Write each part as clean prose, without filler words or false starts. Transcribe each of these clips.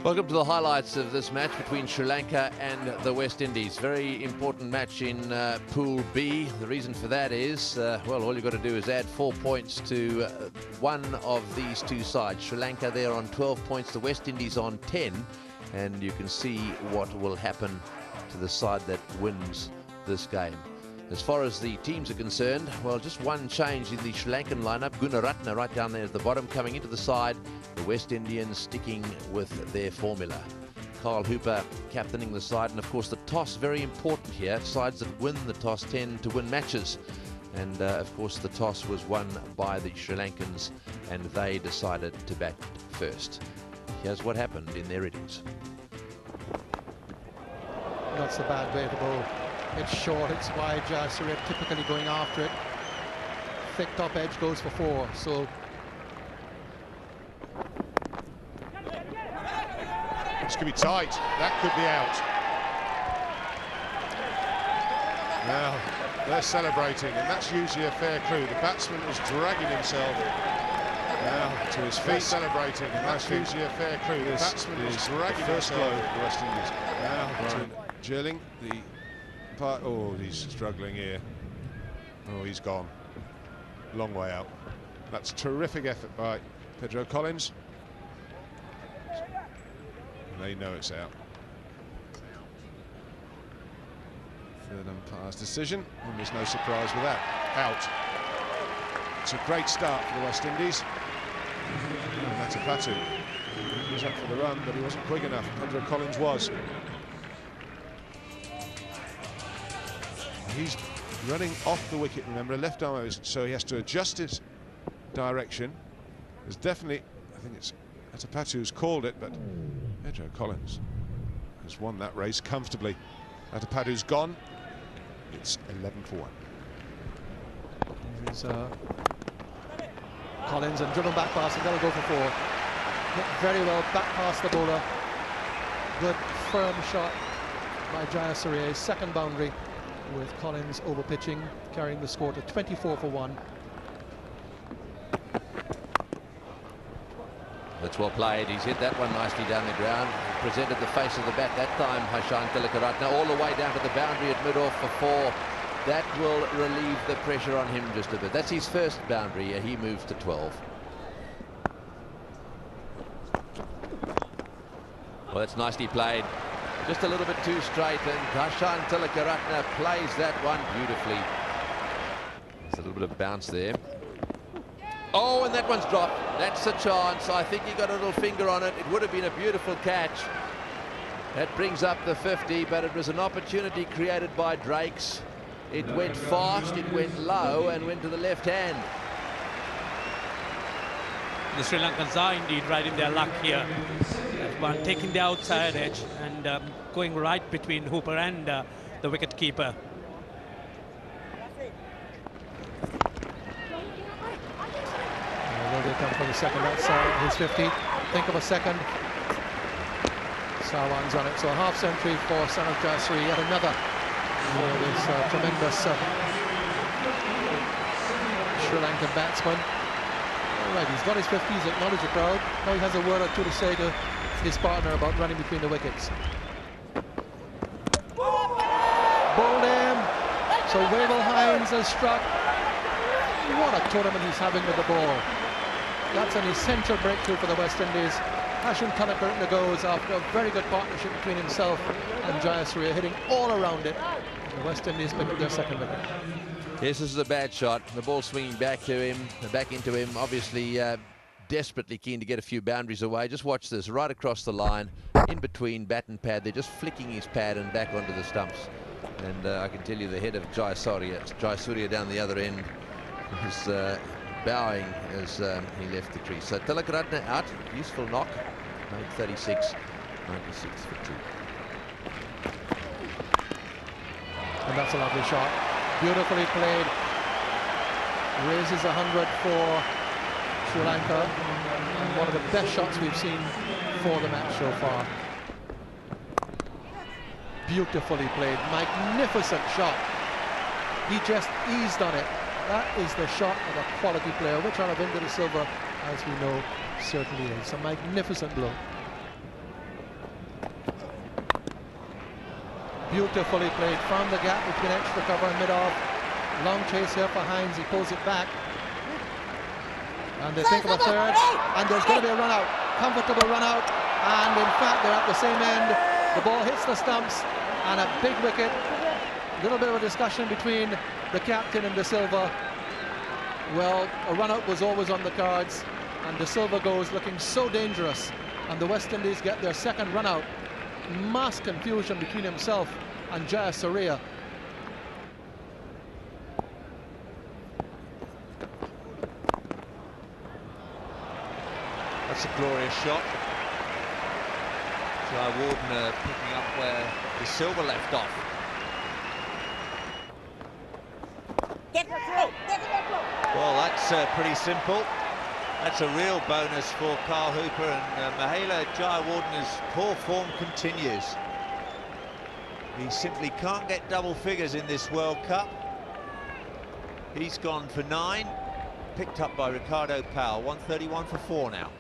Welcome to the highlights of this match between Sri Lanka and the West Indies. Very important match in Pool B. The reason for that is, well, all you've got to do is add 4 points to one of these two sides. Sri Lanka there on 12 points, the West Indies on 10. And you can see what will happen to the side that wins this game. As far as the teams are concerned, well, just one change in the Sri Lankan lineup. Gunaratne right down there at the bottom coming into the side. The West Indians sticking with their formula. Carl Hooper captaining the side, and of course the toss very important here. Sides that win the toss tend to win matches. And of course the toss was won by the Sri Lankans and they decided to bat first. Here's what happened in their innings. That's a bad way to bowl. It's short, it's wide. Jayasuriya typically going after it. Thick top edge goes for 4. So this could be tight. That could be out. Now they're celebrating, and that's usually a fair clue. The batsman is dragging himself now to his feet, celebrating, and that's usually a fair clue. The batsman is dragging himself. Blow of the West Indies. Now Girling, the part. Oh, he's struggling here. Oh, he's gone. Long way out. That's terrific effort by Pedro Collins. They know it's out. Third umpire's decision, and there's no surprise with that. Out. It's a great start for the West Indies. And Patu. He was up for the run, but he wasn't quick enough. Pedro Collins was. He's running off the wicket, remember, a left arm, so he has to adjust his direction. There's definitely, I think it's Atapatu who's called it, but Pedro Collins has won that race comfortably. Atapatu's gone. It's 11 for 1. Here's Collins and driven back pass, and that'll go for 4. Hit very well back past the bowler. Good firm shot by Jayasuriya. Second boundary with Collins over pitching, carrying the score to 24 for 1. That's well played. He's hit that one nicely down the ground. He presented the face of the bat that time, Hashan Tilakaratne, all the way down to the boundary at mid-off for 4. That will relieve the pressure on him just a bit. That's his first boundary. He moves to 12. Well, that's nicely played. Just a little bit too straight, and Hashan Tilakaratne plays that one beautifully. There's a little bit of bounce there. Oh, and that one's dropped. That's a chance. I think he got a little finger on it. It would have been a beautiful catch. That brings up the 50, but it was an opportunity created by Drakes. It went fast, it went low, and went to the left hand. The Sri Lankans are indeed riding their luck here. That one taking the outside edge and going right between Hooper and the wicket keeper. Will they come for the second? That's his 50. Think of a second. Sawan's on it. So a half century for son of Jayasuriya. Yet another for this tremendous Sri Lankan batsman. All right, he's got his 50s, acknowledged the crowd. Now he has a word or two to say to his partner about running between the wickets. Bowled him. So Wavell Hines has struck. What a tournament he's having with the ball. That's an essential breakthrough for the West Indies. Hashan Tilakaratne goes after a very good partnership between himself and Jayasuriya, hitting all around it. The West Indies pick up their second wicket. Yes, this is a bad shot. The ball swinging back to him, back into him. Obviously, desperately keen to get a few boundaries away. Just watch this, right across the line, in between bat and pad. They're just flicking his pad and back onto the stumps. And I can tell you the head of Jayasuriya down the other end was bowing as he left the crease. So Tilakaratne out, useful knock, made 36, 96 for 2. And that's a lovely shot. Beautifully played. Raises 100 for Sri Lanka. And one of the best shots we've seen for the match so far. Beautifully played. Magnificent shot. He just eased on it. That is the shot of a quality player, which Aravinda de Silva, as we know, certainly is. A magnificent blow. Beautifully played. Found the gap between extra cover and mid-off. Long chase here for Hines. He pulls it back. And they think of a third. And there's going to be a run out. Comfortable run out. And in fact, they're at the same end. The ball hits the stumps. And a big wicket. A little bit of a discussion between the captain and de Silva. Well, a run out was always on the cards. And de Silva goes looking so dangerous. And the West Indies get their second run out. Mass confusion between himself and Jayasuriya. That's a glorious shot. Jayawardene picking up where de Silva left off. Well, that's pretty simple. That's a real bonus for Carl Hooper, and Mahela Jayawardene's poor form continues. He simply can't get double figures in this World Cup. He's gone for 9, picked up by Ricardo Powell, 131 for 4 now.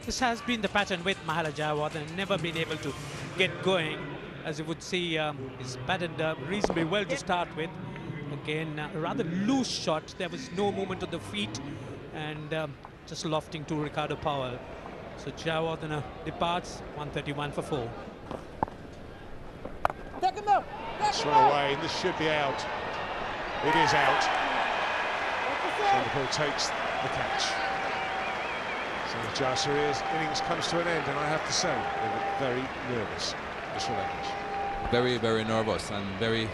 This has been the pattern with Mahela Jayawardene, never been able to get going. As you would see, he's batted reasonably well to start with. Again, a rather loose shot. There was no movement on the feet, and just lofting to Ricardo Powell. So Jayawardene departs, 131 for 4. Swung away, and this should be out. It is out. Liverpool takes the catch. So Jayasuriya's innings comes to an end, and I have to say, they look very nervous, the Sri Lankans. Very, very nervous, and very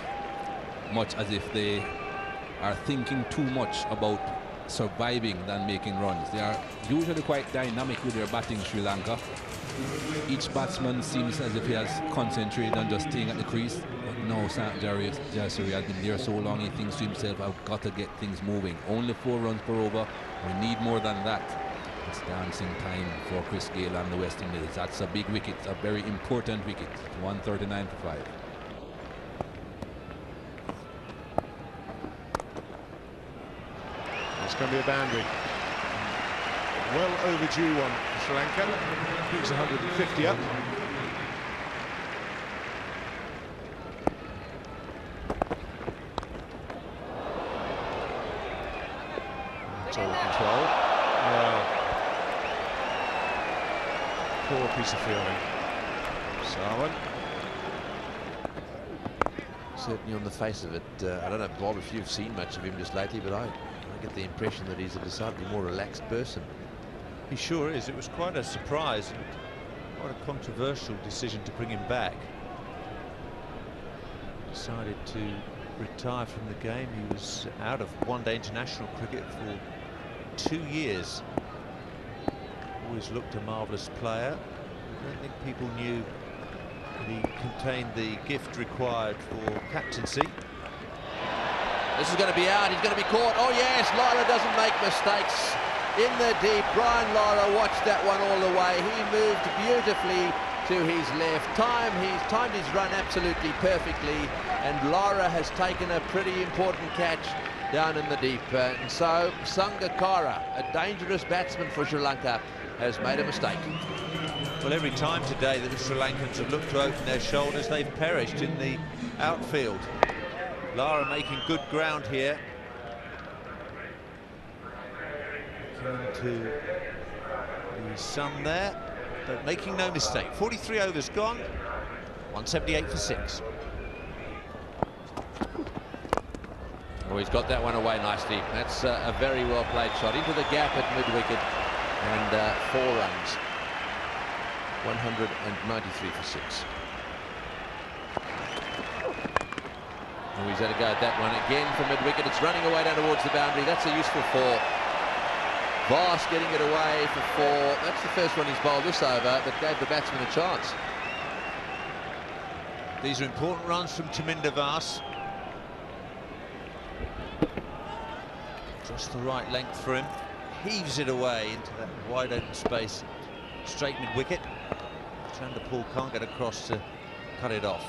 much as if they are thinking too much about surviving than making runs. They are usually quite dynamic with their batting, Sri Lanka. Each batsman seems as if he has concentrated on just staying at the crease. But no, Jayasuriya has been there so long, he thinks to himself, I've got to get things moving. Only 4 runs per over. We need more than that. It's dancing time for Chris Gayle and the West Indies. That's a big wicket, a very important wicket. 139 for 5. It's going to be a boundary. Well overdue one for Sri Lanka. He's 150 up. Total control. Poor piece of fielding. Sarwan. Certainly on the face of it, I don't know, Bob, if you've seen much of him just lately, but I get the impression that he's a decidedly more relaxed person. He sure is. It was quite a surprise and quite a controversial decision to bring him back. Decided to retire from the game. He was out of one-day international cricket for 2 years. Always looked a marvellous player. I don't think people knew that he contained the gift required for captaincy. This is going to be out, he's going to be caught. Oh yes, Lara doesn't make mistakes. In the deep, Brian Lara watched that one all the way. He moved beautifully to his left. He's timed his run absolutely perfectly, and Lara has taken a pretty important catch down in the deep. And so Sangakkara, a dangerous batsman for Sri Lanka, has made a mistake. Well, every time today that the Sri Lankans have looked to open their shoulders, they've perished in the outfield. Lara making good ground here. Looking to the sun there, but making no mistake. 43 overs gone, 178 for 6. Oh, he's got that one away nicely. That's a very well played shot into the gap at mid-wicket, and 4 runs. 193 for 6. Oh, he's had a go at that one again from mid-wicket. It's running away down towards the boundary. That's a useful 4. Voss getting it away for 4. That's the first one he's bowled this over that gave the batsman a chance. These are important runs from Chaminda Voss. Just the right length for him. Heaves it away into that wide open space. Straight mid-wicket. Chanderpaul can't get across to cut it off.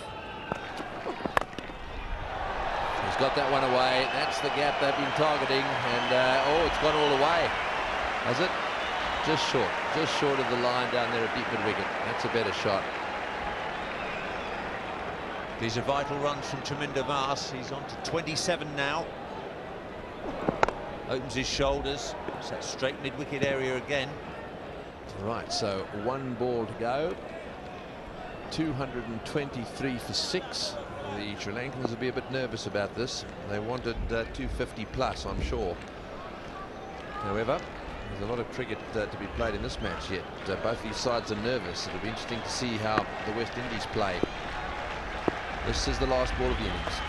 He's got that one away. That's the gap they've been targeting, and oh, it's gone all the way. Has it? Just short of the line down there at deep mid-wicket. That's a better shot. These are vital runs from Chaminda Vaas. He's on to 27 now. Opens his shoulders. It's that straight mid-wicket area again. Right, so 1 ball to go. 223 for 6. The Sri Lankans will be a bit nervous about this. They wanted 250 plus, I'm sure. However, there's a lot of cricket to be played in this match yet. Both these sides are nervous. It'll be interesting to see how the West Indies play. This is the last ball of the innings.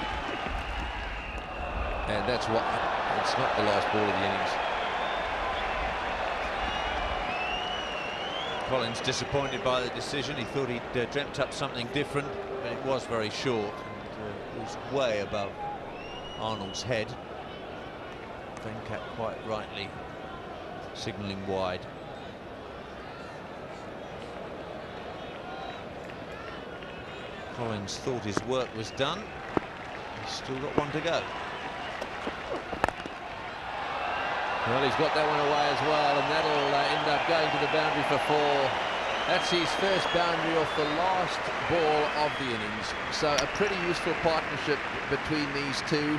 And that's what, it's not the last ball of the innings. Collins disappointed by the decision. He thought he'd dreamt up something different, but it was very short. And, it was way above Arnold's head. Venkat quite rightly signalling wide. Collins thought his work was done. He's still got 1 to go. Well, he's got that one away as well, and that'll end up going to the boundary for 4. That's his first boundary off the last ball of the innings. So a pretty useful partnership between these two.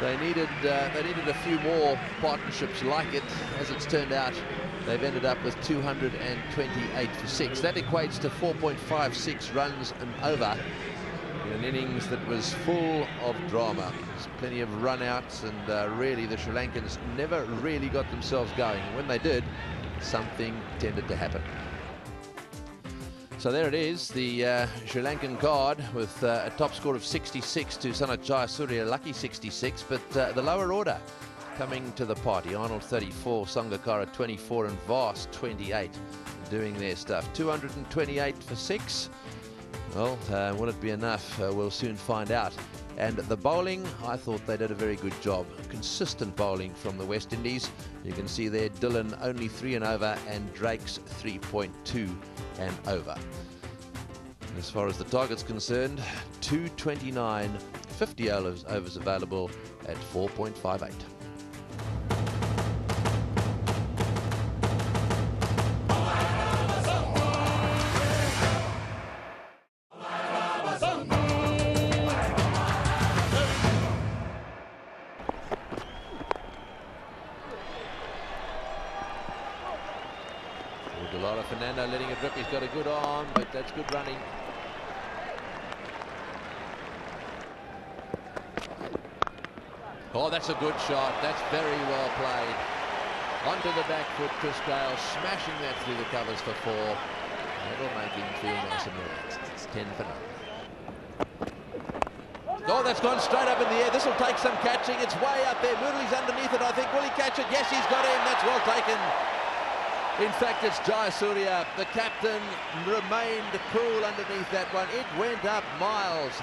They needed a few more partnerships like it. As it's turned out, they've ended up with 228 for 6. That equates to 4.56 runs and over in an innings that was full of drama. There's plenty of run-outs, and really the Sri Lankans never really got themselves going. And when they did, something tended to happen. So there it is, the Sri Lankan card with a top score of 66 to Sanat Jayasuriya, lucky 66, but the lower order coming to the party. Arnold 34, Sangakkara 24, and Vaas 28 doing their stuff. 228 for 6. Well, will it be enough? We'll soon find out. And the bowling, I thought they did a very good job. Consistent bowling from the West Indies. You can see there Dillon only 3 and over, and Drake's 3.2 and over. As far as the target's concerned, 229, 50 overs available at 4.58. Fernando letting it rip. He's got a good arm, but that's good running. Oh, that's a good shot. That's very well played. Onto the back foot, Chris Gale smashing that through the covers for 4. That'll make him feel nice and relaxed. It's 10 for 9. Oh, that's gone straight up in the air. This will take some catching. It's way up there. Murali's underneath it, I think. Will he catch it? Yes, he's got him. That's well taken. In fact, it's Jayasuriya. The captain remained cool underneath that one. It went up miles,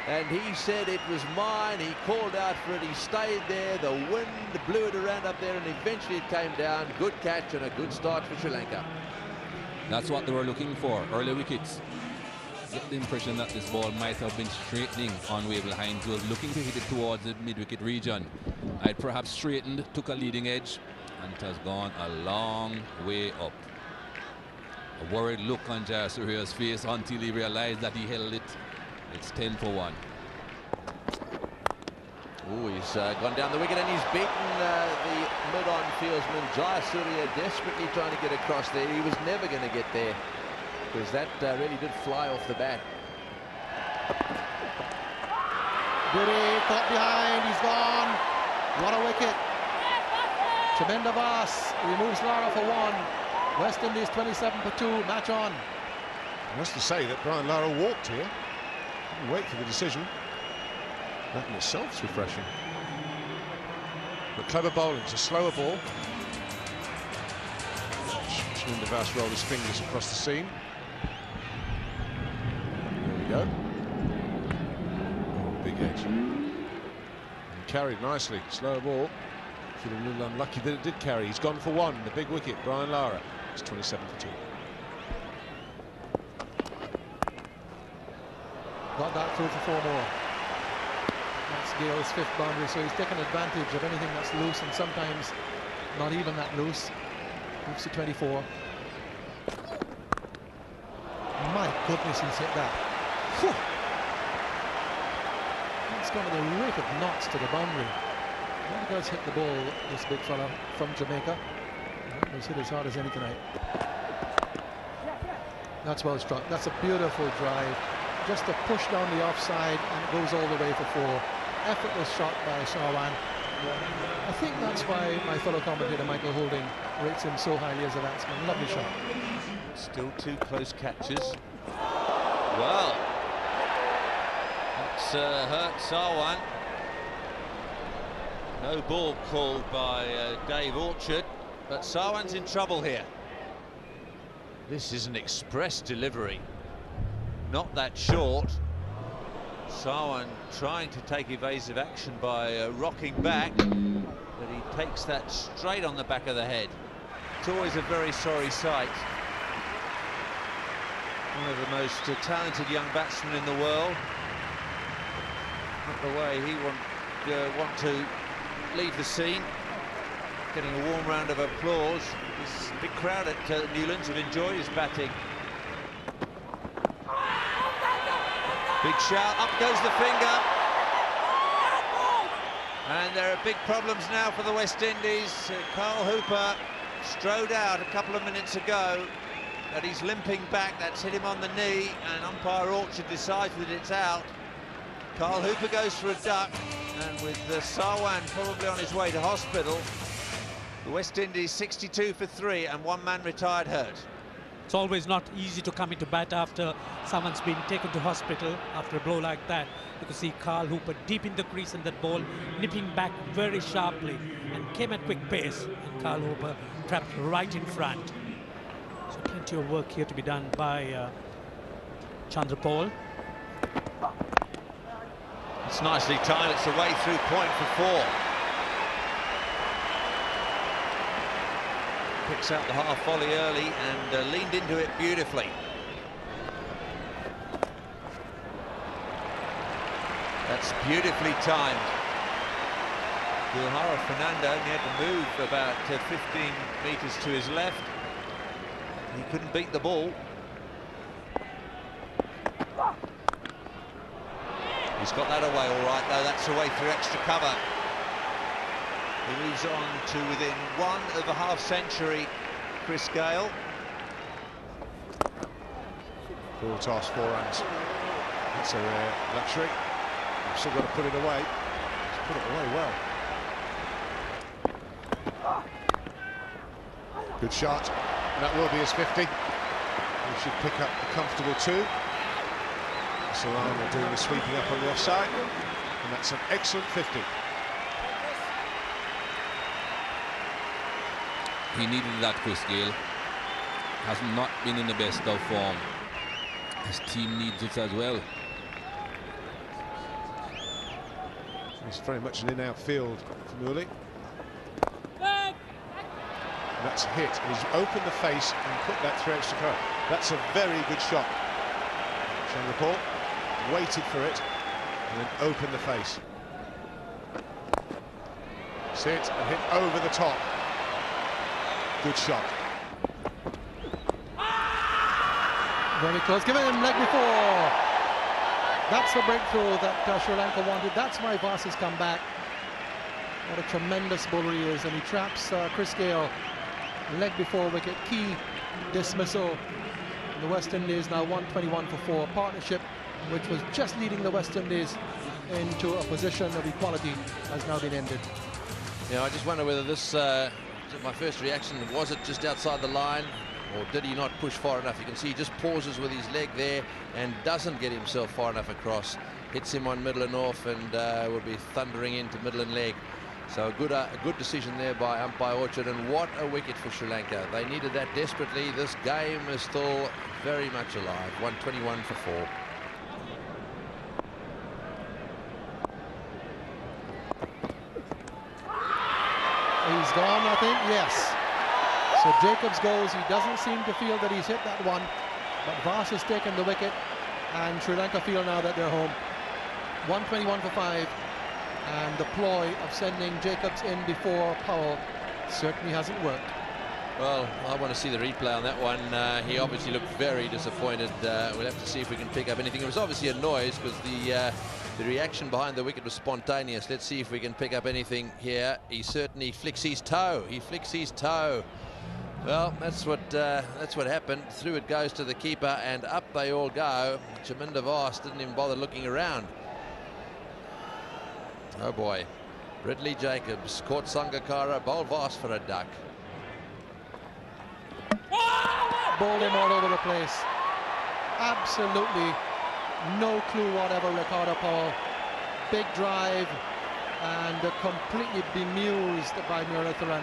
and he said it was mine. He called out for it. He stayed there. The wind blew it around up there, and eventually it came down. Good catch and a good start for Sri Lanka. That's what they were looking for, early wickets. Get the impression that this ball might have been straightening on Wavell Hines, who was looking to hit it towards the mid-wicket region. It perhaps straightened, took a leading edge, and it has gone a long way up. A worried look on Jayasuriya's face until he realized that he held it. It's 10 for 1. Oh, he's gone down the wicket, and he's beaten the mid-on fieldsman. Jayasuriya desperately trying to get across there. He was never going to get there, because that really did fly off the bat. Guri caught behind, he's gone. What a wicket. Chaminda Vaas removes Lara for 1. West Indies 27 for 2, match on. I must say that Brian Lara walked here. Didn't wait for the decision. That in itself is refreshing. But clever bowling, it's a slower ball. Chaminda Vaas rolled his fingers across the seam. There we go. Oh, big edge. And carried nicely, slower ball. Feeling a little unlucky that it did carry. He's gone for one, the big wicket, Brian Lara. It's 27 for 2. Got that through for 4 more. That's Gale's 5th boundary, so he's taken advantage of anything that's loose, and sometimes not even that loose. Moves to 24. My goodness, he's hit that. Whew. That's gone with a rake of knots to the boundary. He does hit the ball, this big fella from Jamaica. He's hit as hard as any tonight. That's well struck. That's a beautiful drive. Just a push down the offside, and it goes all the way for 4. Effortless shot by Sarwan. I think that's why my fellow commentator Michael Holding rates him so highly as a batsman. Lovely shot. Still 2 close catches. Well, that's hurt Sarwan. No ball called by Dave Orchard, but Sarwan's in trouble here. This is an express delivery, not that short. Sarwan trying to take evasive action by rocking back, but he takes that straight on the back of the head. It's always a very sorry sight. One of the most talented young batsmen in the world. Not the way he want to leave the scene. Getting a warm round of applause. This big crowd at Newlands have enjoyed his batting. Big shout, up goes the finger. And there are big problems now for the West Indies. Carl Hooper strode out a couple of minutes ago, but he's limping back. That's hit him on the knee, and umpire Orchard decides that it's out. Carl Hooper goes for a duck, and with Sarwan probably on his way to hospital, the West Indies 62 for 3 and 1 man retired hurt. It's always not easy to come into bat after someone's been taken to hospital after a blow like that. You can see Carl Hooper deep in the crease in that ball, nipping back very sharply, and came at quick pace, and Carl Hooper trapped right in front. So plenty of work here to be done by Chandrapal. It's nicely timed. It's a way through point for 4. Picks out the half volley early and leaned into it beautifully. That's beautifully timed. Gilhara Fernando only had to move about 15 metres to his left. He couldn't beat the ball. He's got that away all right, though. That's away through extra cover. He moves on to within 1 of a half-century, Chris Gale. Full toss, 4 runs. That's a rare luxury. You've still got to put it away. He's put it away well. Good shot. And that will be his 50. He should pick up a comfortable 2. Salama doing the sweeping up on the offside. And that's an excellent 50. He needed that, Chris Gale. Has not been in the best of form. His team needs it as well. It's very much an in-out field for Muli. And that's hit. He's opened the face and put that through extra cover. That's a very good shot. Chandrapal waited for it and then opened the face. Sit and hit over the top. Good shot. Very close, giving him leg before. That's the breakthrough that Sri Lanka wanted. That's why Vass has come back. What a tremendous bowler he is, and he traps Chris Gale. Leg before wicket, key dismissal. The West Indies now 121 for 4. Partnership, which was just leading the West Indies into a position of equality, has now been ended. Yeah, I just wonder whether this, my first reaction, was it just outside the line, or did he not push far enough? You can see he just pauses with his leg there and doesn't get himself far enough across. Hits him on middle and off, and will be thundering into middle and leg. So a good decision there by umpire Orchard, and what a wicket for Sri Lanka. They needed that desperately. This game is still very much alive. 121 for 4. He's gone, I think. Yes. So Jacobs goes. He doesn't seem to feel that he's hit that one, but Vass has taken the wicket, and Sri Lanka feel now that they're home. 121 for 5, and the ploy of sending Jacobs in before Powell certainly hasn't worked. Well, I want to see the replay on that one. He obviously looked very disappointed. We'll have to see if we can pick up anything. It was obviously a noise because the reaction behind the wicket was spontaneous. Let's see if we can pick up anything here. He certainly flicks his toe. He flicks his toe. Well, that's what happened. Through it goes to the keeper, and up they all go. Chaminda Vass didn't even bother looking around. Oh boy. Ridley Jacobs caught Sangakkara, bowled Vass for a duck. Bowled him all over the place. Absolutely no clue whatever, Ricardo Powell. Big drive and completely bemused by Muratharan.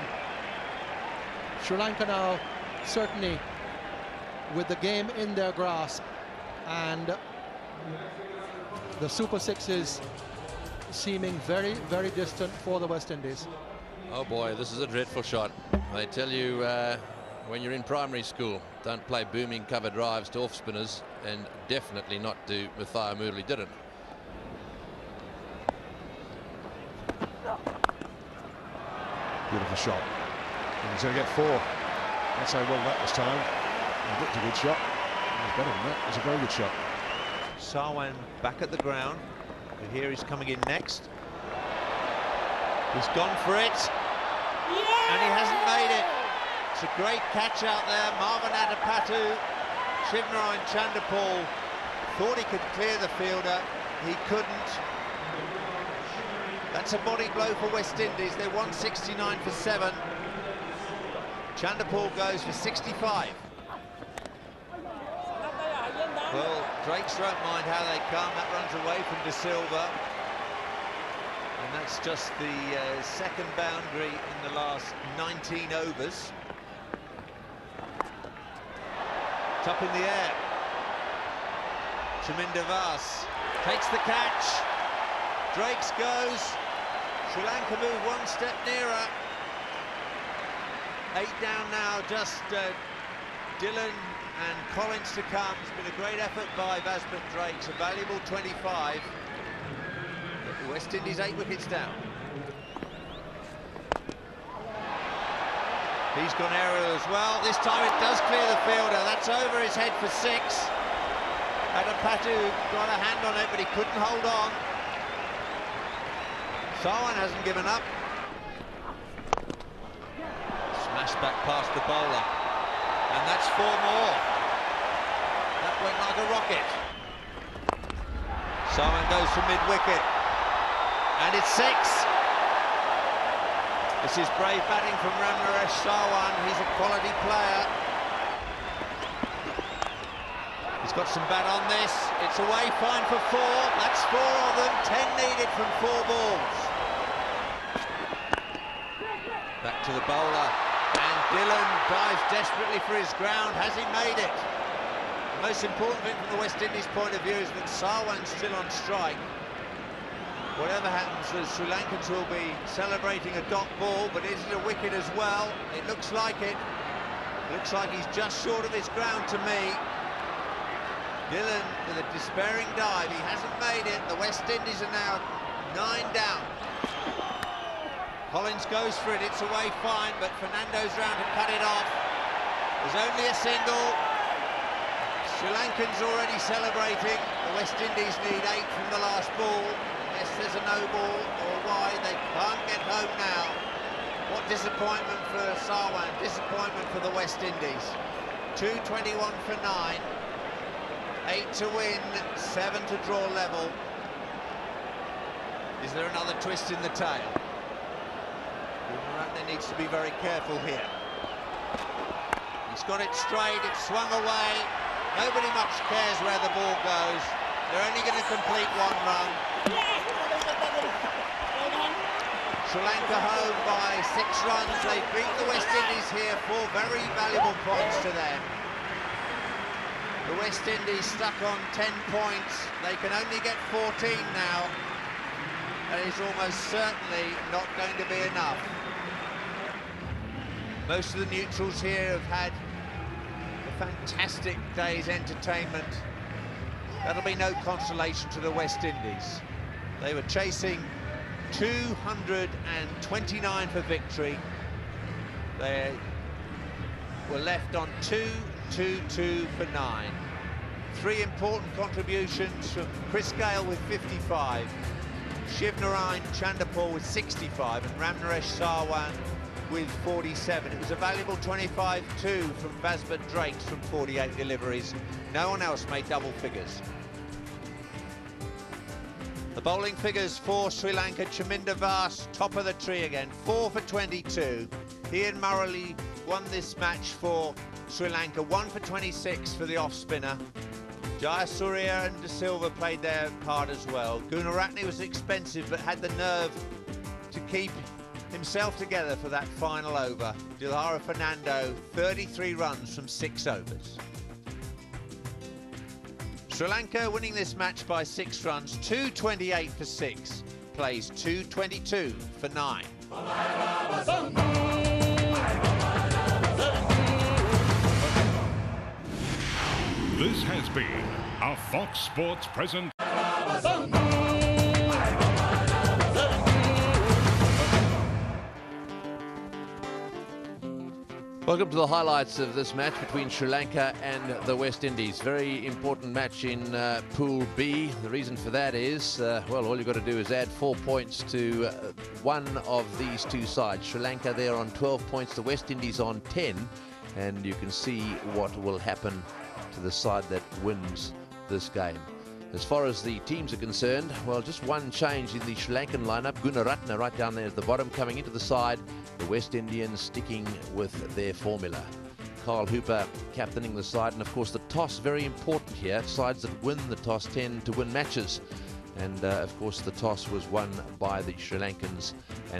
Sri Lanka now certainly with the game in their grasp, and the Super Sixes seeming very, very distant for the West Indies. Oh boy, this is a dreadful shot. They tell you when you're in primary school, don't play booming cover drives to off spinners, and definitely not to Matthias Murali didn't. Beautiful shot. And he's going to get 4. I'd say well that was timed. He looked a good shot. It was better than that. It was a very good shot. Sarwan back at the ground. But here he's coming in next. He's gone for it. And he hasn't made it. It's a great catch out there. Marvin Adapatu, Shivnarine Chanderpaul thought he could clear the fielder. He couldn't. That's a body blow for West Indies. They're 169 for 7. Chanderpaul goes for 65. Well, Drakes won't mind how they come. That runs away from De Silva. And that's just the second boundary in the last 19 overs. It's up in the air. Chaminda Vass takes the catch. Drakes goes. Sri Lanka move one step nearer. 8 down now, just Dillon and Collins to come. It's been a great effort by Vasbert Drakes, a valuable 25. But West Indies 8 wickets down. He's gone aerial as well. This time it does clear the fielder. That's over his head for 6. Adapatu got a hand on it, but he couldn't hold on. Sarwan hasn't given up. Smash back past the bowler. And that's 4 more. That went like a rocket. Sarwan goes for mid-wicket. And it's 6. This is brave batting from Ramnaresh Sarwan. He's a quality player. He's got some bat on this. It's away, fine for 4. That's 4 of them. 10 needed from 4 balls. Back to the bowler. And Dillon dives desperately for his ground. Has he made it? The most important thing from the West Indies point of view is that Sarwan's still on strike. Whatever happens, the Sri Lankans will be celebrating a dot ball, but is it a wicket as well? It looks like it. Looks like he's just short of his ground to me. Dillon with a despairing dive. He hasn't made it. The West Indies are now 9 down. Collins goes for it. It's away fine, but Fernando's round to cut it off. There's only a single. Sri Lankans already celebrating. The West Indies need 8 from the last ball. Unless there's a no ball or a wide, they can't get home now. What disappointment for Sarwan, disappointment for the West Indies. 2:21 for 9. 8 to win, 7 to draw level. Is there another twist in the tail? Boomerang needs to be very careful here. He's got it straight, it's swung away. Nobody much cares where the ball goes. They're only going to complete 1 run. Sri Lanka home by 6 runs. They beat the West Indies here, 4 very valuable points to them. The West Indies stuck on 10 points. They can only get 14 now. That is almost certainly not going to be enough. Most of the neutrals here have had a fantastic day's entertainment. That'll be no consolation to the West Indies. They were chasing 229 for victory. They were left on 2-2-2 for 9. 3 important contributions from Chris Gale with 55, Shivnarine Chanderpaul with 65, and Ramnaresh Sarwan with 47. It was a valuable 25-2 from Vasbert Drakes from 48 deliveries. No one else made double figures. The bowling figures for Sri Lanka: Chaminda Vaas, top of the tree again, 4 for 22. Ian Murray won this match for Sri Lanka, 1 for 26 for the off-spinner. Jayasuriya and De Silva played their part as well. Gunaratne was expensive but had the nerve to keep himself together for that final over. Dilhara Fernando, 33 runs from 6 overs. Sri Lanka winning this match by 6 runs, 228 for 6, plays 222 for 9. This has been a Fox Sports present. Welcome to the highlights of this match between Sri Lanka and the West Indies. Very important match in Pool B. The reason for that is, well, all you've got to do is add 4 points to one of these two sides. Sri Lanka there on 12 points, the West Indies on 10, and you can see what will happen to the side that wins this game. As far as the teams are concerned, well, just one change in the Sri Lankan lineup. Gunaratne right down there at the bottom coming into the side. The West Indians sticking with their formula. Carl Hooper captaining the side, and of course the toss, very important here. Sides that win the toss tend to win matches. And of course the toss was won by the Sri Lankans